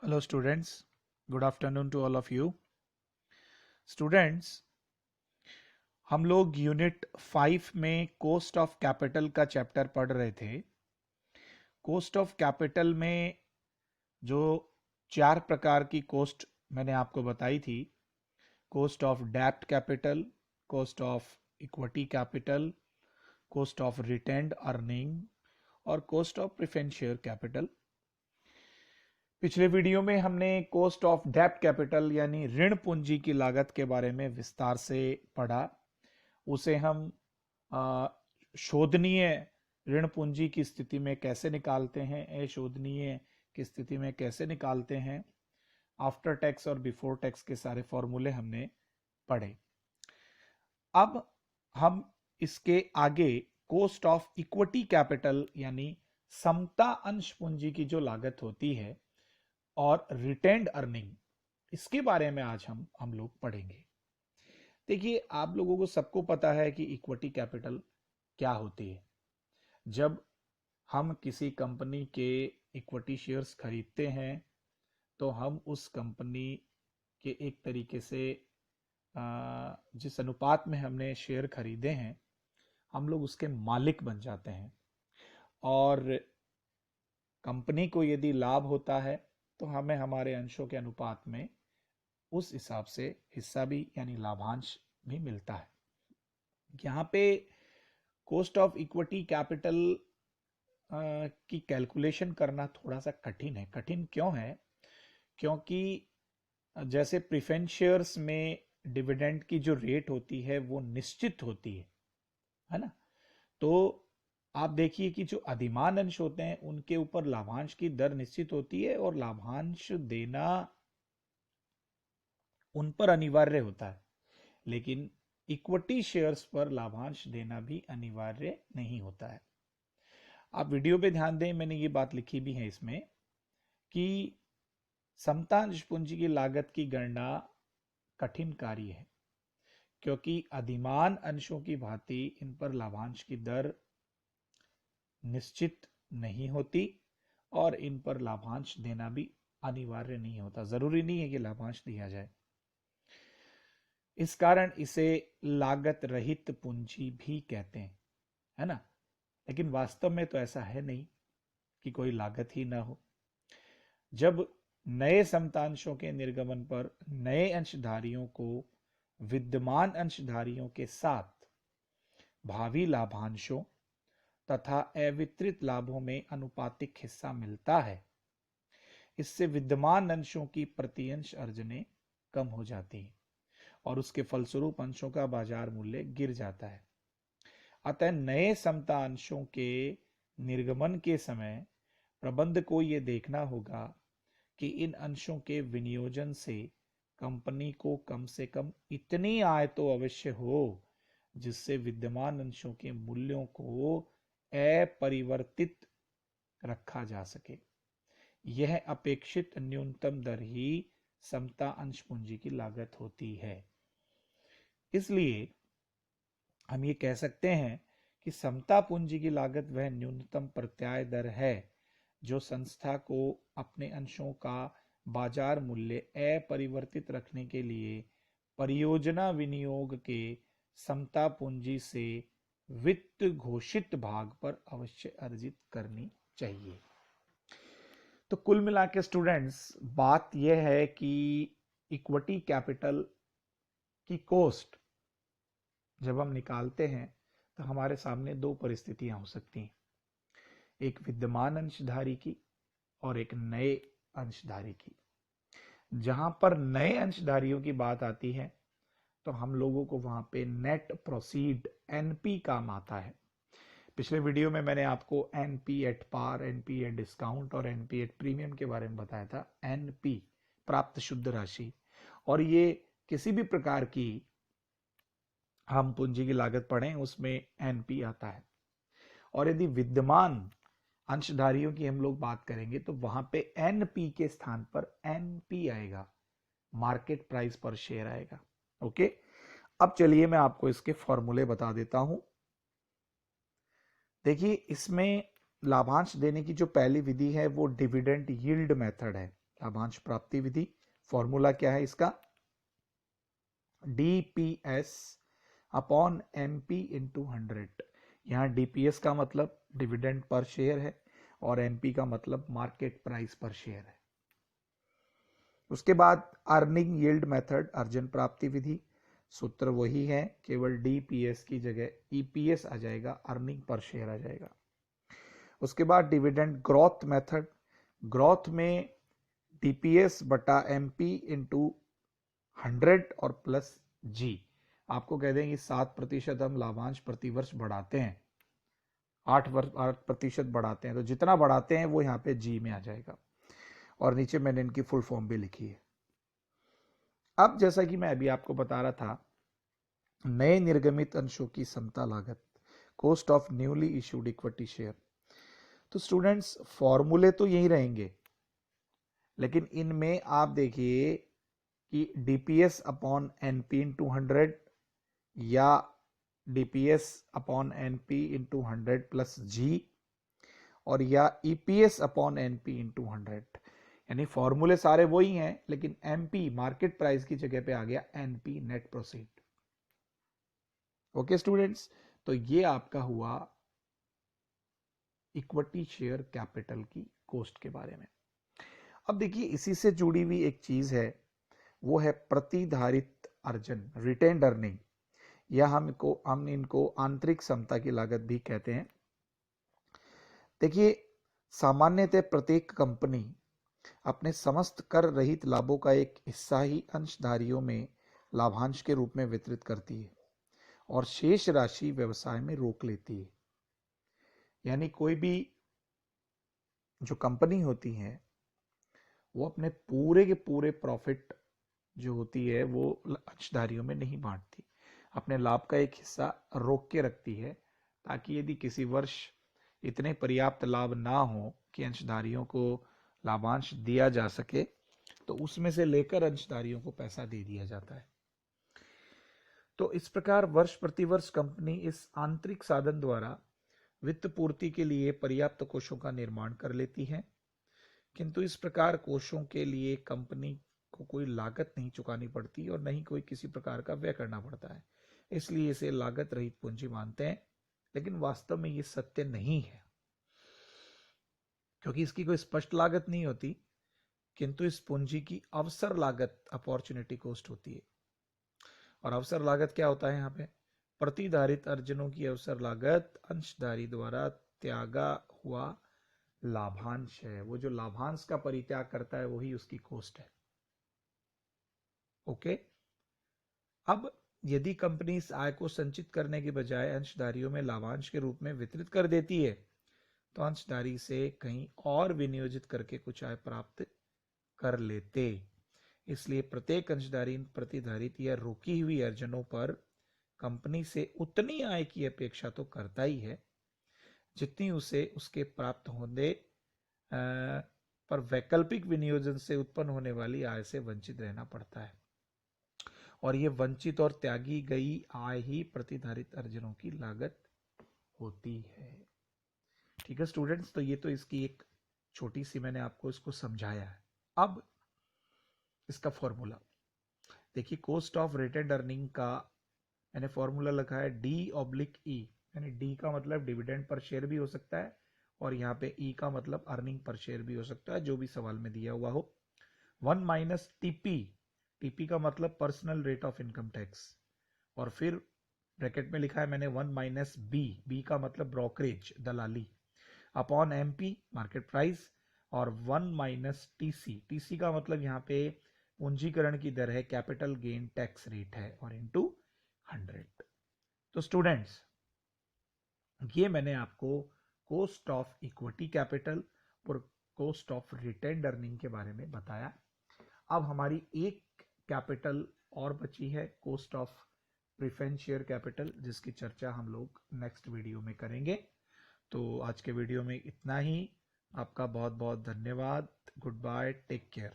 Hello students, good afternoon to all of you. Students, हम लोग unit 5 में cost of capital का chapter पढ़ रहे थे। कॉस्ट ऑफ कैपिटल में जो 4 प्रकार की कॉस्ट मैंने आपको बताई थी, कॉस्ट ऑफ डेब्ट capital, cost of equity capital, cost of retained earning और cost of preference share capital. पिछले वीडियो में हमने कॉस्ट ऑफ डेब्ट कैपिटल यानी ऋण पूंजी की लागत के बारे में विस्तार से पढ़ा। उसे हम शोधनीय ऋण पूंजी की स्थिति में कैसे निकालते हैं, अशोधनीय की स्थिति में कैसे निकालते हैं, आफ्टर टैक्स और बिफोर टैक्स के सारे फॉर्मूले हमने पढ़े। अब हम इसके आगे कॉस्ट ऑफ इक्विटी कैपिटल यानी समता अंश पूंजी की जो लागत होती है और रिटेन्ड अर्निंग, इसके बारे में आज हम लोग पढ़ेंगे। देखिए, आप लोगों को सबको पता है कि इक्विटी कैपिटल क्या होती है। जब हम किसी कंपनी के इक्विटी शेयर्स खरीदते हैं तो हम उस कंपनी के एक तरीके से जिस अनुपात में हमने शेयर खरीदे हैं, हम लोग उसके मालिक बन जाते हैं। और कंपनी को यदि लाभ होता है तो हमें हमारे अंशों के अनुपात में उस हिसाब से हिस्सा भी यानी लाभांश भी मिलता है। यहाँ पे कॉस्ट ऑफ इक्विटी कैपिटल की कैलकुलेशन करना थोड़ा सा कठिन है। कठिन क्यों है? क्योंकि जैसे प्रेफरेंस शेयर्स में डिविडेंड की जो रेट होती है वो निश्चित होती है ना। तो आप देखिए कि जो अधिमान अंश होते हैं उनके ऊपर लाभांश की दर निश्चित होती है और लाभांश देना उन पर अनिवार्य होता है, लेकिन इक्विटी शेयर्स पर लाभांश देना भी अनिवार्य नहीं होता है। आप वीडियो पे ध्यान दें, मैंने ये बात लिखी भी है इसमें कि समता अंश पूंजी की लागत की गणना कठिन कार्य है, क्योंकि अधिमान अंशों की भांति इन पर लाभांश की दर निश्चित नहीं होती और इन पर लाभांश देना भी अनिवार्य नहीं होता। जरूरी नहीं है कि लाभांश दिया जाए। इस कारण इसे लागत रहित पूंजी भी कहते हैं, है ना। लेकिन वास्तव में तो ऐसा है नहीं कि कोई लागत ही ना हो। जब नए समतांशों के निर्गमन पर नए अंशधारियों को विद्यमान अंशधारियों के साथ भावी लाभांशों तथा अवितरित लाभों में अनुपातिक हिस्सा मिलता है, इससे विद्यमान अंशों की प्रतिअंश अर्जने कम हो जाती है और उसके फलस्वरूप अंशों का बाजार मूल्य गिर जाता है। अतः नए समता अंशों के निर्गमन के समय प्रबंध को यह देखना होगा कि इन अंशों के विनियोजन से कंपनी को कम से कम इतनी आय तो अवश्य हो जिससे विद्यमान अंशों के मूल्यों को अपरिवर्तित रखा जा सके। यह अपेक्षित न्यूनतम दर ही समता अंश पूंजी की लागत होती है। इसलिए हम ये कह सकते हैं कि समता पूंजी की लागत वह न्यूनतम प्रत्याय दर है जो संस्था को अपने अंशों का बाजार मूल्य अपरिवर्तित रखने के लिए परियोजना विनियोग के समता पूंजी से वित्त घोषित भाग पर अवश्य अर्जित करनी चाहिए। तो कुल मिला के स्टूडेंट्स, बात यह है कि इक्विटी कैपिटल की कॉस्ट जब हम निकालते हैं तो हमारे सामने दो परिस्थितियां हो सकती हैं, एक विद्यमान अंशधारी की और एक नए अंशधारी की। जहां पर नए अंशधारियों की बात आती है तो हम लोगों को वहां पे नेट प्रोसीड एनपी काम आता है। पिछले वीडियो में मैंने आपको NP at par, NP at discount और एनपी एट प्रीमियम के बारे में बताया था। एनपी प्राप्त शुद्ध राशि, और ये किसी भी प्रकार की हम पूंजी की लागत पढ़ें उसमें एनपी आता है। और यदि विद्यमान अंशधारियों की हम लोग बात करेंगे तो वहां पे एनपी के स्थान पर एनपी आएगा, मार्केट प्राइस पर शेयर आएगा। ओके, अब चलिए मैं आपको इसके फॉर्मूले बता देता हूं। देखिए, इसमें लाभांश देने की जो पहली विधि है वो डिविडेंड यील्ड मेथड है। लाभांश प्राप्ति विधि। फॉर्मूला क्या है इसका? DPS upon MP into 100। यहाँ DPS का मतलब डिविडेंड पर शेयर है और MP का मतलब मार्केट प्राइस पर शेयर है। उसके बाद अर्निंग यील्ड मेथड, अर्जन प्राप्ति विधि। सूत्र वही है, केवल DPS की जगह EPS आ जाएगा, अर्निंग पर शेयर आ जाएगा। उसके बाद डिविडेंड ग्रोथ मेथड, ग्रोथ में DPS बटा MP इंटू 100 और प्लस G। आपको कह देंगे 7% हम लाभांश प्रतिवर्ष बढ़ाते हैं, 8% बढ़ाते हैं, तो जितना बढ़ाते हैं वो यहाँ पे G में आ जाएगा। और नीचे मैंने इनकी फुल फॉर्म भी लिखी है। अब जैसा कि मैं अभी आपको बता रहा था, नए निर्गमित अंशों की समता लागत, cost of newly issued equity share. तो स्टूडेंट्स फॉर्मूले तो यही रहेंगे, लेकिन इनमें आप देखिए कि DPS अपॉन NP इंटू 100 या DPS upon NP into 100 plus G, और या EPS अपॉन NP इंटू 100। यानी फॉर्मूले सारे वही हैं, लेकिन MP मार्केट प्राइस की जगह पे आ गया NP net proceed. Okay students, तो ये आपका हुआ इक्विटी शेयर कैपिटल की कॉस्ट के बारे में। अब देखिए इसी से जुड़ी हुई एक चीज है, वो है प्रतिधारित अर्जन, रिटेन्ड अर्निंग, या हम इनको आंतरिक समता की लागत भी कहते हैं। देखिए सामान्यतः प्रत्येक कंपनी अपने समस्त कर रहित लाभों का एक हिस्सा ही अंशधारियों में लाभांश के रूप में वितरित करती है और शेष राशि व्यवसाय में रोक लेती है। यानी कोई भी जो कंपनी होती है वो अपने पूरे के पूरे प्रॉफिट जो होती है वो अंशधारियों में नहीं बांटती, अपने लाभ का एक हिस्सा रोक के रखती है, ताकि यदि किसी वर्ष इतने पर्याप्त लाभ ना हो कि अंशधारियों को लाभांश दिया जा सके, तो उसमें से लेकर अंशधारियों को पैसा दे दिया जाता है। तो इस प्रकार वर्ष प्रतिवर्ष कंपनी इस आंतरिक साधन द्वारा वित्त पूर्ति के लिए पर्याप्त कोषों का निर्माण कर लेती है, किंतु इस प्रकार कोषों के लिए कंपनी को कोई लागत नहीं चुकानी पड़ती और नहीं कोई किसी प्रकार का व्यय करना पड़ता है, इसलिए इसे लागत रहित पूंजी मानते हैं। लेकिन वास्तव में ये सत्य नहीं है, क्योंकि इसकी कोई स्पष्ट लागत नहीं होती, किंतु इस पूंजी की अवसर लागत, अपॉर्चुनिटी कॉस्ट होती है। और अवसर लागत क्या होता है? यहाँ पे प्रतिधारित अर्जनों की अवसर लागत अंशधारी द्वारा त्यागा हुआ लाभांश है। वो जो लाभांश का परित्याग करता है वही उसकी कॉस्ट है। ओके, अब यदि कंपनी इस आय को संचित करने के बजाय अंशधारियों में लाभांश के रूप में वितरित कर देती है, तो अंशधारी से कहीं और विनियोजित करके कुछ आय प्राप्त कर लेते। इसलिए प्रत्येक अंशधारी प्रतिधारित या रोकी हुई अर्जनों पर कंपनी से उतनी आय की अपेक्षा तो करता ही है जितनी उसे उसके प्राप्त होने पर वैकल्पिक विनियोजन से उत्पन्न होने वाली आय से वंचित रहना पड़ता है। और ये वंचित और त्यागी गई आय ही प्रतिधारित अर्जनों की लागत होती है। ठीक है स्टूडेंट्स, तो ये तो इसकी एक छोटी सी मैंने आपको इसको समझाया है। अब इसका फॉर्मूला देखिए, कॉस्ट ऑफ रिटेन्ड अर्निंग का मैंने फॉर्मूला लिखा है D/E, यानी D का मतलब डिविडेंड पर शेयर भी हो सकता है और यहाँ पे E का मतलब अर्निंग पर शेयर भी हो सकता है, जो भी सवाल में दिया हुआ हो। 1 माइनस TP का मतलब personal rate of income tax, और फिर ब्रैकेट में लिखा है मैंने 1 माइनस B का मतलब ब्रोकरेज, दलाली, अपॉन MP मार्केट प्राइस, और 1 माइनस TC का मतलब यहाँ पे पूंजीकरण की दर है, कैपिटल गेन टैक्स रेट है, और इनटू 100। तो स्टूडेंट्स ये मैंने आपको कॉस्ट ऑफ इक्विटी कैपिटल और कॉस्ट ऑफ रिटेन्ड अर्निंग के बारे में बताया। अब हमारी एक कैपिटल और बची है, cost of preference share capital, जिसकी चर्चा हम लोग नेक्स्ट वीडियो में करेंगे। तो आज के वीडियो में इतना ही। आपका बहुत बहुत धन्यवाद। Goodbye, take care.